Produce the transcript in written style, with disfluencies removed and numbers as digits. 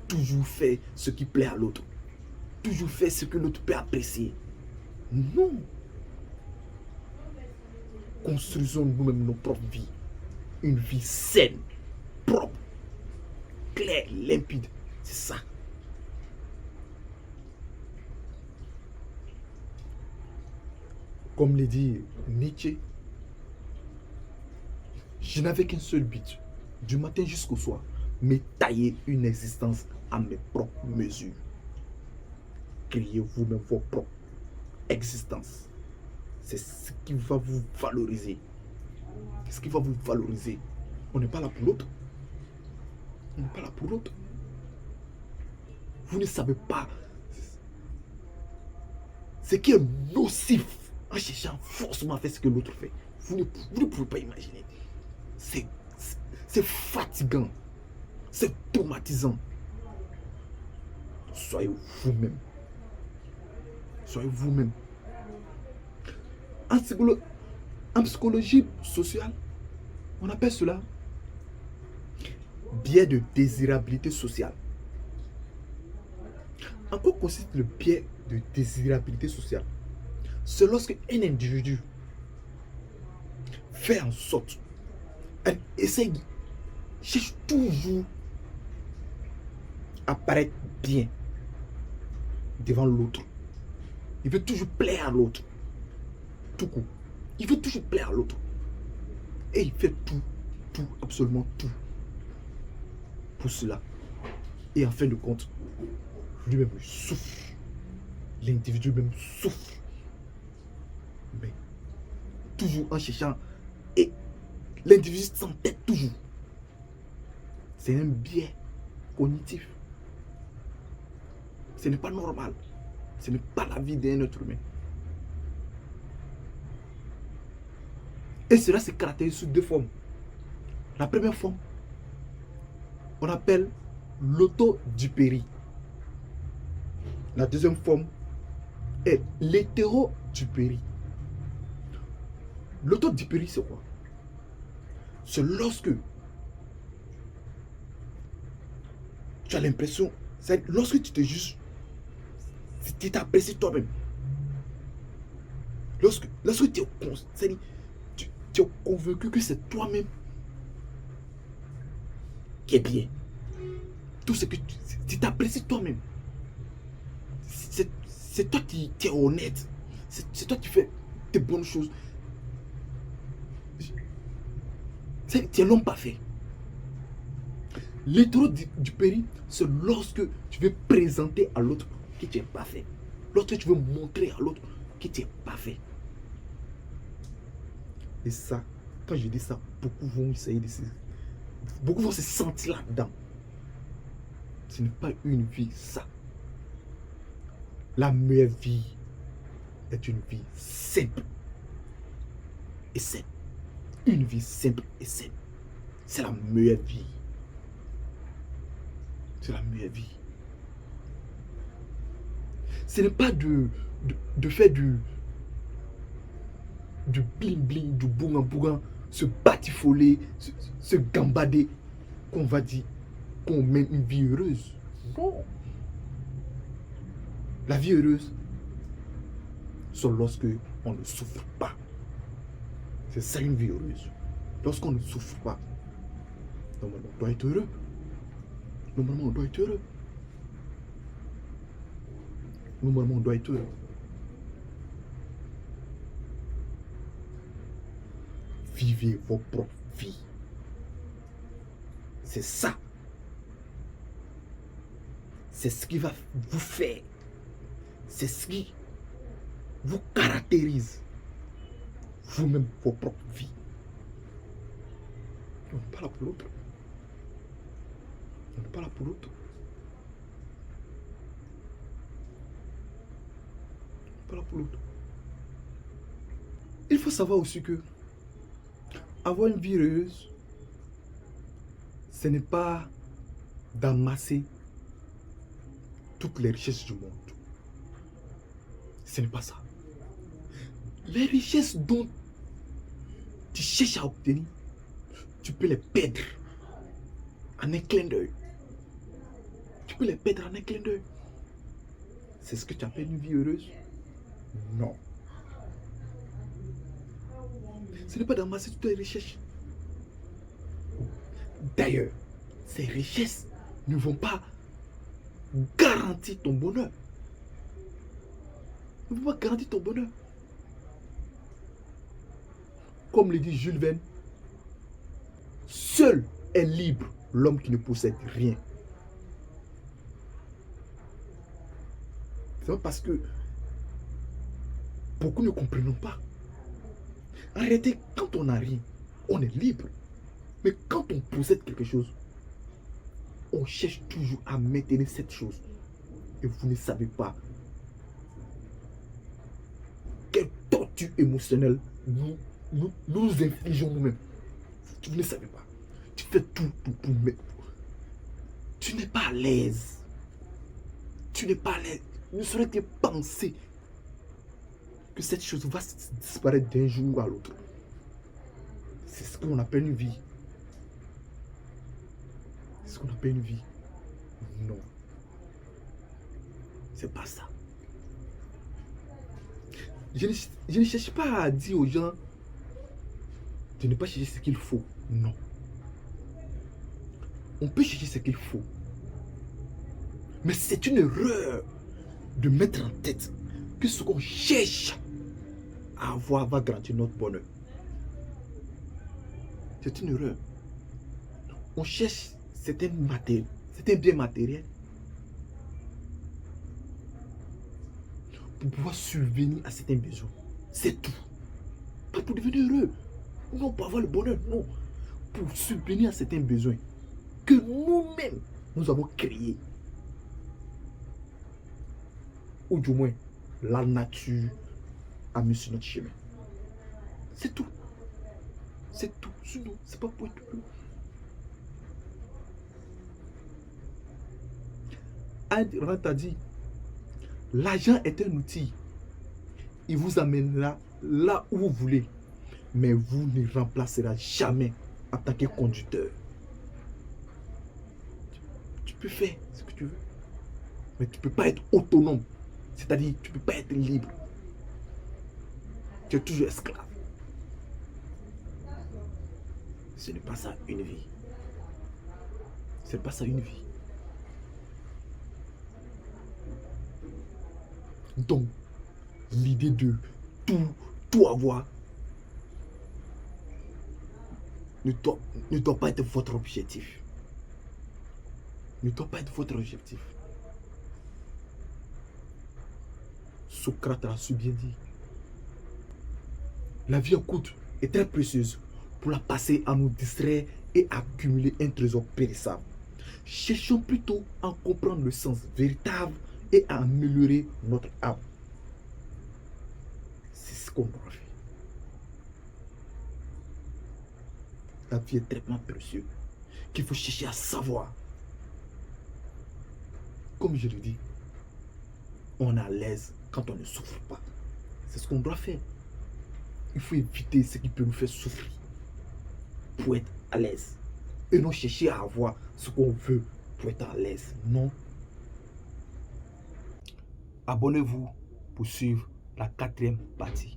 toujours faire ce qui plaît à l'autre. Toujours faire ce que l'autre peut apprécier. Non. Construisons nous-mêmes nos propres vies. Une vie saine, propre, claire, limpide. C'est ça. Comme l'a dit Nietzsche, je n'avais qu'un seul but, du matin jusqu'au soir, me tailler une existence à mes propres mesures. Créez vous-même vos propres existences. C'est ce qui va vous valoriser. Ce qui va vous valoriser. On n'est pas là pour l'autre. On n'est pas là pour l'autre. Vous ne savez pas ce qui est nocif en cherchant forcément à faire ce que l'autre fait. Vous ne pouvez pas imaginer. C'est fatigant. C'est traumatisant. Soyez vous-même. Soyez vous-même. En psychologie sociale, on appelle cela biais de désirabilité sociale. En quoi consiste le biais de désirabilité sociale? C'est lorsque un individu fait en sorte, cherche toujours à paraître bien devant l'autre. Il veut toujours plaire à l'autre. Tout court. Il veut toujours plaire à l'autre. Et il fait tout, absolument tout pour cela. Et en fin de compte, lui-même souffre. L'individu même souffre. Mais toujours en cherchant. Et l'individu s'entête toujours. C'est un biais cognitif. Ce n'est pas normal. Ce n'est pas la vie d'un être humain. Et cela se caractérise sous deux formes. La première forme, on appelle l'autodupérie. La deuxième forme est l'hétérodupérie. L'autodupérie, c'est quoi? C'est lorsque tu as l'impression, c'est lorsque tu te juges, tu t'apprécies toi-même. Lorsque tu es convaincu que c'est toi-même qui est bien. Tout ce que tu t'apprécies toi-même. C'est toi qui es honnête. C'est toi qui fais des bonnes choses. Tu es l'homme parfait. L'hétérodupérie, c'est lorsque tu veux présenter à l'autre que tu es parfait. Lorsque tu veux montrer à l'autre que tu es parfait. Et ça, quand je dis ça, beaucoup vont essayer de se... Beaucoup vont se sentir là-dedans. Ce n'est pas une vie, ça. La meilleure vie est une vie simple et saine. Une vie simple et saine. C'est la meilleure vie. C'est la meilleure vie. Ce n'est pas de faire du bling bling, du bougan bougan, se batifoler, se gambader, qu'on va dire qu'on mène une vie heureuse. Non. La vie heureuse, c'est lorsque on ne souffre pas. C'est ça une vie heureuse. Lorsqu'on ne souffre pas, normalement on doit être heureux. Normalement on doit être heureux. Normalement on doit être heureux. Vivez vos propres vies. C'est ça. C'est ce qui va vous faire. C'est ce qui vous caractérise. Vous-même, vos propres vies. On n'est pas là pour l'autre. On n'est pas là pour l'autre. On n'est pas là pour l'autre. Il faut savoir aussi que avoir une vie heureuse, ce n'est pas d'amasser toutes les richesses du monde. Ce n'est pas ça. Les richesses dont tu cherches à obtenir, tu peux les perdre en un clin d'œil. Tu peux les perdre en un clin d'œil. C'est ce que tu appelles une vie heureuse? Non. Ce n'est pas d'amasser toutes les richesses. D'ailleurs, ces richesses ne vont pas garantir ton bonheur. Ne vont pas garantir ton bonheur. Comme le dit Jules Verne, seul est libre l'homme qui ne possède rien. C'est parce que beaucoup ne comprennent pas. En réalité, quand on n'a rien, on est libre. Mais quand on possède quelque chose, on cherche toujours à maintenir cette chose. Et vous ne savez pas quelle torture émotionnelle nous infligeons nous-mêmes. Vous ne savez pas. Tu fais tout pour mettre. Tu n'es pas à l'aise. Tu n'es pas à l'aise. Ne serait-il penser que cette chose va disparaître d'un jour à l'autre. C'est ce qu'on appelle une vie. C'est ce qu'on appelle une vie. Non. C'est pas ça. Je ne cherche pas à dire aux gens de ne pas chercher ce qu'il faut. Non. On peut chercher ce qu'il faut. Mais c'est une erreur de mettre en tête que ce qu'on cherche à avoir va garantir notre bonheur. C'est une erreur. On cherche certains biens matériels pour pouvoir subvenir à certains besoins. C'est tout. Pas pour devenir heureux. Non, pour avoir le bonheur. Non. Pour subvenir à certains besoins que nous-mêmes, nous avons créés. Ou du moins, la nature a mis sur notre chemin. C'est tout. C'est tout. Sinon, c'est pas pour être heureux. Ayn Rand a dit, l'argent est un outil. Il vous amènera là où vous voulez. Mais vous ne remplacera jamais en tant que conducteur. Tu peux faire ce que tu veux. Mais tu ne peux pas être autonome. C'est-à-dire, tu ne peux pas être libre. Tu es toujours esclave. Ce n'est pas ça une vie. Ce n'est pas ça une vie. Donc, l'idée de tout avoir ne doit pas être votre objectif. Ne doit pas être votre objectif. Socrate a su bien dit. La vie en coûte est très précieuse pour la passer à nous distraire et accumuler un trésor périssable. Cherchons plutôt à comprendre le sens véritable et à améliorer notre âme. C'est ce qu'on doit faire. La vie est tellement précieuse qu'il faut chercher à savoir. Comme je le dis, on est à l'aise quand on ne souffre pas. C'est ce qu'on doit faire. Il faut éviter ce qui peut nous faire souffrir pour être à l'aise. Et non chercher à avoir ce qu'on veut pour être à l'aise. Non. Abonnez-vous pour suivre la 4e partie.